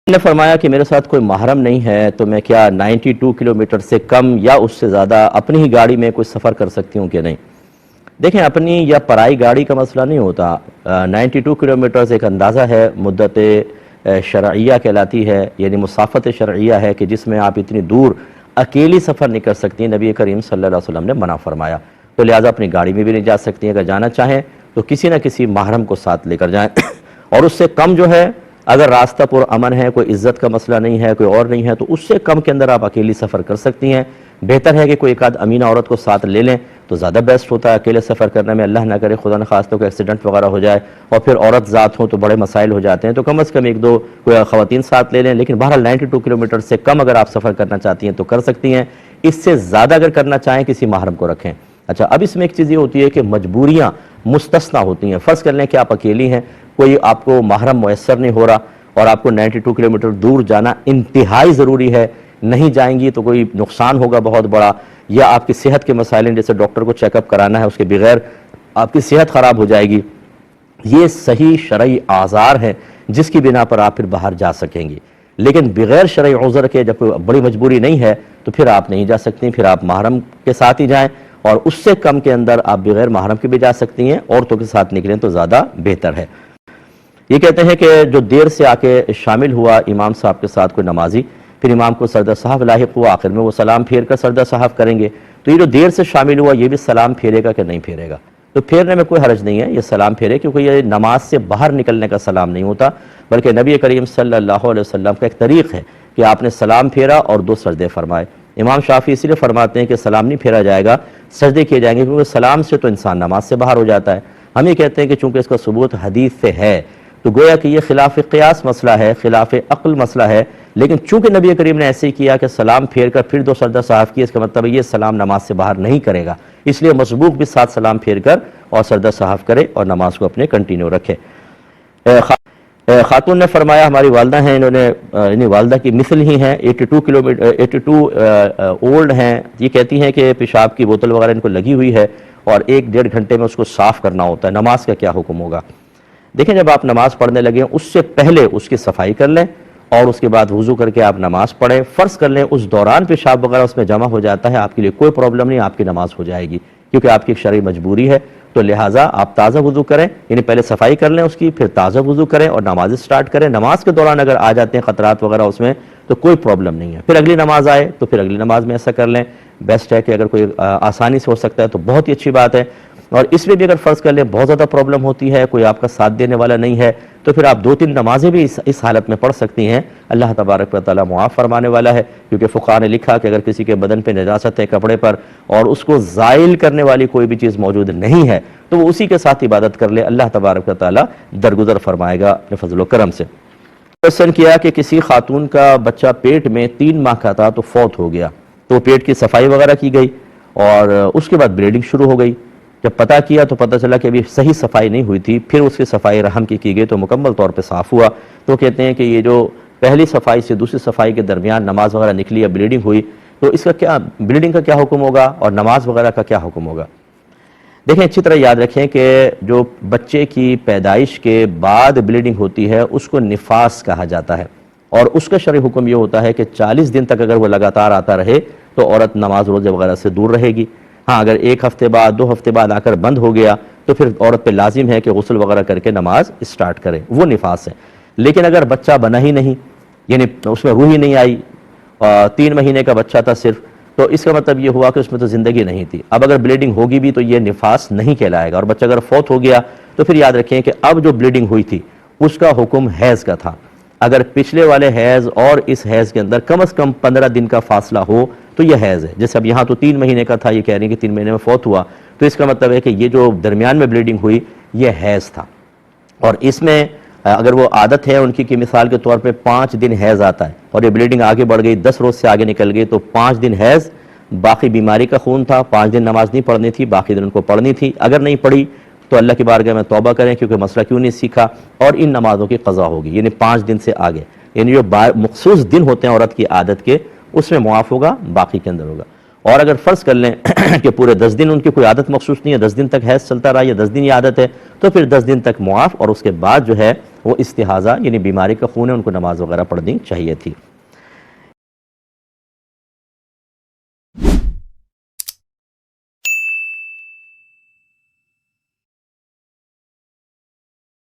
نے فرمایا کہ میرے ساتھ کوئی محرم نہیں ہے تو میں کیا 92 کلومیٹر سے کم یا اس سے زیادہ اپنی ہی گاڑی میں کوئی سفر کر سکتی ہوں کہ نہیں؟ دیکھیں، اپنی یا پرائی گاڑی کا مسئلہ نہیں ہوتا۔ 92 کلومیٹر ایک اندازہ ہے، مدت شرعیہ کہلاتی ہے، یعنی مسافت شرعیہ ہے کہ جس میں آپ اتنی دور اکیلی سفر نہیں کر سکتی۔ نبی کریم صلی اللہ علیہ وسلم نے منع فرمایا، تو لہٰذا اپنی گاڑی میں بھی نہیں جا سکتی۔ اگر جانا چاہیں تو کسی نہ کسی محرم کو ساتھ لے کر جائیں اور اس سے کم جو ہے، اگر راستہ پر امن ہے، کوئی عزت کا مسئلہ نہیں ہے، کوئی اور نہیں ہے، تو اس سے کم کے اندر آپ اکیلی سفر کر سکتی ہیں۔ بہتر ہے کہ کوئی ایک آدھ امینہ عورت کو ساتھ لے لیں تو زیادہ بیسٹ ہوتا ہے۔ اکیلے سفر کرنے میں اللہ نہ کرے خدا نخواستہ کوئی ایکسیڈنٹ وغیرہ ہو جائے اور پھر عورت ذات ہوں تو بڑے مسائل ہو جاتے ہیں، تو کم از کم ایک دو کوئی خواتین ساتھ لے لیں۔ لیکن بہرحال 92 کلومیٹر سے کم اگر آپ سفر کرنا چاہتی ہیں تو کر سکتی ہیں، اس سے زیادہ اگر کرنا چاہیں کسی محرم کو رکھیں۔ اچھا، اب اس میں ایک چیز یہ ہوتی ہے کہ مجبوریاں مستثنیٰ ہوتی ہیں۔ فرض کر لیں کہ آپ اکیلی ہیں، کوئی آپ کو محرم میسر نہیں ہو رہا اور آپ کو 92 کلومیٹر دور جانا انتہائی ضروری ہے، نہیں جائیں گی تو کوئی نقصان ہوگا بہت بڑا، یا آپ کی صحت کے مسائل ہیں، جیسے ڈاکٹر کو چیک اپ کرانا ہے، اس کے بغیر آپ کی صحت خراب ہو جائے گی۔ یہ صحیح شرعی اعذار ہے جس کی بنا پر آپ پھر باہر جا سکیں گی، لیکن بغیر شرعی عذر کے جب کوئی بڑی مجبوری نہیں ہے تو پھر آپ نہیں جا سکتی۔ پھر آپ محرم کے ساتھ ہی جائیں، اور اس سے کم کے اندر آپ بغیر محرم کے بھی جا سکتی ہیں، عورتوں کے ساتھ نکلیں تو زیادہ بہتر ہے۔ یہ کہتے ہیں کہ جو دیر سے آ کے شامل ہوا امام صاحب کے ساتھ کوئی نمازی، پھر امام کو سردہ صاحب لاحق ہوا، آخر میں وہ سلام پھیر کر سردہ صاحب کریں گے، تو یہ جو دیر سے شامل ہوا یہ بھی سلام پھیرے گا کہ نہیں پھیرے گا؟ تو پھیرنے میں کوئی حرج نہیں ہے، یہ سلام پھیرے، کیونکہ یہ نماز سے باہر نکلنے کا سلام نہیں ہوتا، بلکہ نبی کریم صلی اللہ علیہ وسلم کا ایک طریق ہے کہ آپ نے سلام پھیرا اور دو سجدے فرمائے۔ امام شافعی اس لیے فرماتے ہیں کہ سلام نہیں پھیرا جائے گا، سجدے کیے جائیں گے، کیونکہ سلام سے تو انسان نماز سے باہر ہو جاتا ہے۔ ہم یہ کہتے ہیں کہ چونکہ اس کا ثبوت حدیث سے ہے تو گویا کہ یہ خلاف قیاس مسئلہ ہے، خلاف عقل مسئلہ ہے، لیکن چونکہ نبی کریم نے ایسے ہی کیا کہ سلام پھیر کر پھر دو سجدہ صاحب کی، اس کا مطلب یہ سلام نماز سے باہر نہیں کرے گا، اس لیے مسبوق بھی ساتھ سلام پھیر کر اور سجدہ صاحب کرے اور نماز کو اپنے کنٹینیو رکھے۔ خاتون نے فرمایا، ہماری والدہ ہیں، انہوں نے یعنی والدہ کی مثل ہی ہیں، 82 اولڈ ہیں، یہ کہتی ہیں کہ پیشاب کی بوتل وغیرہ ان کو لگی ہوئی ہے اور 1-1.5 گھنٹے میں اس کو صاف کرنا ہوتا ہے، نماز کا کیا حکم ہوگا؟ دیکھیں، جب آپ نماز پڑھنے لگیں اس سے پہلے اس کی صفائی کر لیں اور اس کے بعد وضو کر کے آپ نماز پڑھیں۔ فرض کر لیں اس دوران پیشاب وغیرہ اس میں جمع ہو جاتا ہے، آپ کے لیے کوئی پرابلم نہیں، آپ کی نماز ہو جائے گی، کیونکہ آپ کی ایک شرعی مجبوری ہے، تو لہٰذا آپ تازہ وضو کریں، یعنی پہلے صفائی کر لیں اس کی، پھر تازہ وضو کریں اور نماز سٹارٹ کریں۔ نماز کے دوران اگر آ جاتے ہیں خطرات وغیرہ اس میں تو کوئی پرابلم نہیں ہے، پھر اگلی نماز آئے تو پھر اگلی نماز میں ایسا کر لیں۔ بیسٹ ہے کہ اگر کوئی آسانی سے ہو سکتا ہے تو بہت ہی اچھی بات ہے، اور اس میں بھی اگر فرض کر لیں بہت زیادہ پرابلم ہوتی ہے، کوئی آپ کا ساتھ دینے والا نہیں ہے، تو پھر آپ 2-3 نمازیں بھی اس حالت میں پڑھ سکتی ہیں۔ اللہ تبارک و تعالیٰ معاف فرمانے والا ہے، کیونکہ فقہاء نے لکھا کہ اگر کسی کے بدن پہ نجاست ہے کپڑے پر اور اس کو زائل کرنے والی کوئی بھی چیز موجود نہیں ہے تو وہ اسی کے ساتھ عبادت کر لے، اللہ تبارک و تعالیٰ درگزر فرمائے گا اپنے فضل و کرم سے۔ کوشچن کیا کہ کسی خاتون کا بچہ پیٹ میں 3 ماہ کا تھا تو فوت ہو گیا، تو پیٹ کی صفائی وغیرہ کی گئی اور اس کے بعد بلیڈنگ شروع ہو گئی۔ جب پتہ کیا تو پتہ چلا کہ ابھی صحیح صفائی نہیں ہوئی تھی، پھر اس کی صفائی رحم کی گئی تو مکمل طور پہ صاف ہوا۔ تو کہتے ہیں کہ یہ جو پہلی صفائی سے دوسری صفائی کے درمیان نماز وغیرہ نکلی یا بلیڈنگ ہوئی تو اس کا کیا، بلیڈنگ کا کیا حکم ہوگا اور نماز وغیرہ کا کیا حکم ہوگا؟ دیکھیں، اچھی طرح یاد رکھیں کہ جو بچے کی پیدائش کے بعد بلیڈنگ ہوتی ہے اس کو نفاس کہا جاتا ہے، اور اس کا شرعی حکم یہ ہوتا ہے کہ 40 دن تک اگر وہ لگاتار آتا رہے تو عورت نماز روزے وغیرہ سے دور رہے گی۔ ہاں، اگر 1 ہفتے بعد 2 ہفتے بعد آ کر بند ہو گیا تو پھر عورت پہ لازم ہے کہ غسل وغیرہ کر کے نماز اسٹارٹ کرے، وہ نفاس ہے۔ لیکن اگر بچہ بنا ہی نہیں، یعنی اس میں روح ہی نہیں آئی، 3 مہینے کا بچہ تھا صرف، تو اس کا مطلب یہ ہوا کہ اس میں تو زندگی نہیں تھی۔ اب اگر بلیڈنگ ہوگی بھی تو یہ نفاس نہیں کہلائے گا، اور بچہ اگر فوت ہو گیا تو پھر یاد رکھیں کہ اب جو بلیڈنگ ہوئی تھی اس کا حکم حیض کا تھا۔ اگر پچھلے والے حیض اور اس حیض کے اندر کم از کم 15 دن کا فاصلہ ہو تو یہ حیض ہے۔ جیسے اب یہاں تو 3 مہینے کا تھا، یہ کہہ رہی ہیں کہ 3 مہینے میں فوت ہوا، تو اس کا مطلب ہے کہ یہ جو درمیان میں بلیڈنگ ہوئی یہ حیض تھا، اور اس میں اگر وہ عادت ہے ان کی مثال کے طور پہ 5 دن حیض آتا ہے اور یہ بلیڈنگ آگے بڑھ گئی، 10 روز سے آگے نکل گئی، تو 5 دن حیض، باقی بیماری کا خون تھا، 5 دن نماز نہیں پڑھنی تھی، باقی دن ان کو پڑھنی تھی۔ اگر نہیں پڑھی تو اللہ کی بارگاہ میں توبہ کریں، کیونکہ مسئلہ کیوں نہیں سیکھا، اور ان نمازوں کی قضا ہوگی، یعنی 5 دن سے آگے، یعنی جو مخصوص دن ہوتے ہیں عورت کی عادت کے اس میں معاف ہوگا، باقی کے اندر ہوگا۔ اور اگر فرض کر لیں کہ پورے 10 دن ان کی کوئی عادت مخصوص نہیں ہے، 10 دن تک حیض چلتا رہا یا 10 دن یہ عادت ہے، تو پھر 10 دن تک معاف، اور اس کے بعد جو ہے وہ استحاضہ یعنی بیماری کا خون ہے، ان کو نماز وغیرہ پڑھنی چاہیے تھی۔